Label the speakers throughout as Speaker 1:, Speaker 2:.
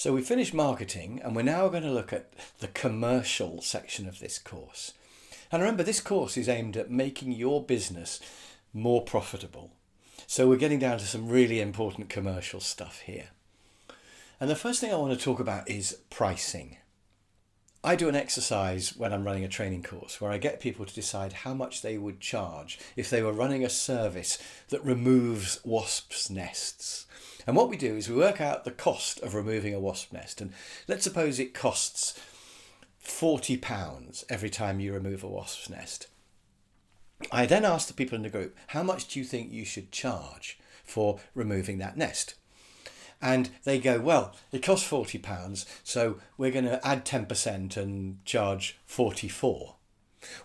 Speaker 1: So we finished marketing and we're now going to look at the commercial section of this course. And remember, this course is aimed at making your business more profitable. So we're getting down to some really important commercial stuff here. And the first thing I want to talk about is pricing. I do an exercise when I'm running a training course where I get people to decide how much they would charge if they were running a service that removes wasps' nests. And what we do is we work out the cost of removing a wasp nest. And let's suppose it costs £40 every time you remove a wasp's nest. I then ask the people in the group, how much do you think you should charge for removing that nest? And they go, well, it costs £40, so we're going to add 10% and charge 44.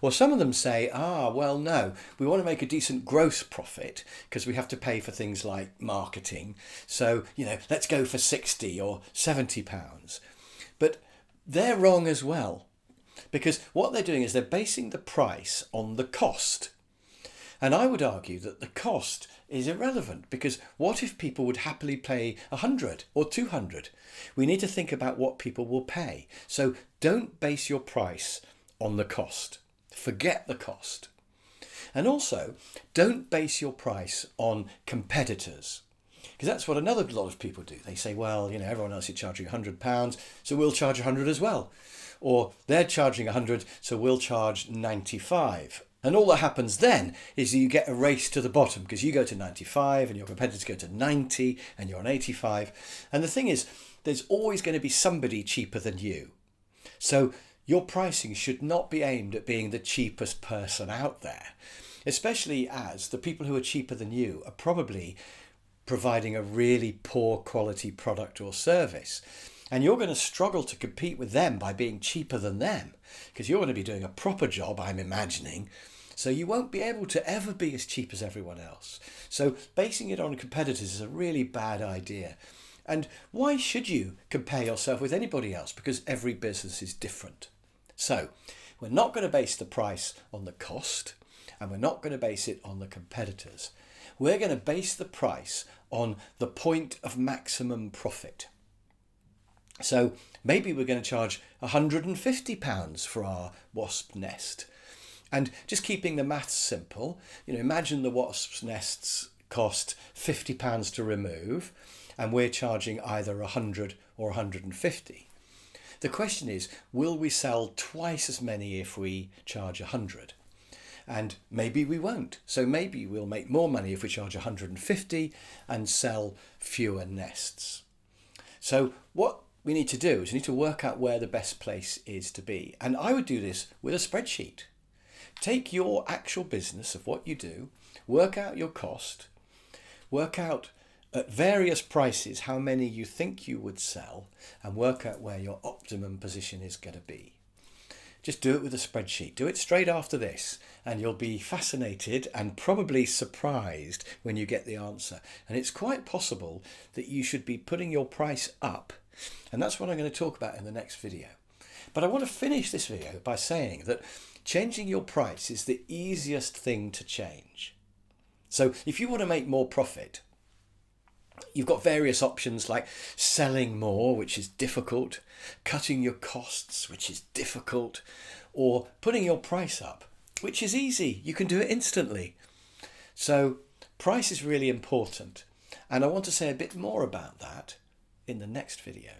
Speaker 1: Or some of them say, well, no, we want to make a decent gross profit because we have to pay for things like marketing. So, let's go for 60 or 70 pounds. But they're wrong as well, because what they're doing is they're basing the price on the cost. And I would argue that the cost is irrelevant, because what if people would happily pay 100 or 200? We need to think about what people will pay. So don't base your price on the cost. Forget the cost. And also, don't base your price on competitors, because that's what another lot of people do. They say, well, everyone else is charging £100, so we'll charge 100 as well. Or they're charging 100, so we'll charge 95. And all that happens then is you get a race to the bottom, because you go to 95 and your competitors go to 90 and you're on 85. And the thing is, there's always going to be somebody cheaper than you. So your pricing should not be aimed at being the cheapest person out there, especially as the people who are cheaper than you are probably providing a really poor quality product or service. And you're going to struggle to compete with them by being cheaper than them, because you're going to be doing a proper job, I'm imagining. So you won't be able to ever be as cheap as everyone else. So basing it on competitors is a really bad idea. And why should you compare yourself with anybody else? Because every business is different. So we're not going to base the price on the cost, and we're not going to base it on the competitors. We're going to base the price on the point of maximum profit. So maybe we're going to charge £150 for our wasp nest. And just keeping the maths simple, imagine the wasp nests cost £50 to remove, and we're charging either 100 or 150. The question is, will we sell twice as many if we charge 100? And maybe we won't. So maybe we'll make more money if we charge 150 and sell fewer nests. So what we need to do is we need to work out where the best place is to be. And I would do this with a spreadsheet. Take your actual business of what you do, work out your cost, work out at various prices how many you think you would sell, and work out where your optimum position is going to be. Just do it with a spreadsheet. Do it straight after this, and you'll be fascinated and probably surprised when you get the answer. And it's quite possible that you should be putting your price up. And that's what I'm going to talk about in the next video. But I want to finish this video by saying that changing your price is the easiest thing to change. So if you want to make more profit, you've got various options like selling more, which is difficult, cutting your costs, which is difficult, or putting your price up, which is easy. You can do it instantly. So price is really important. And I want to say a bit more about that in the next video.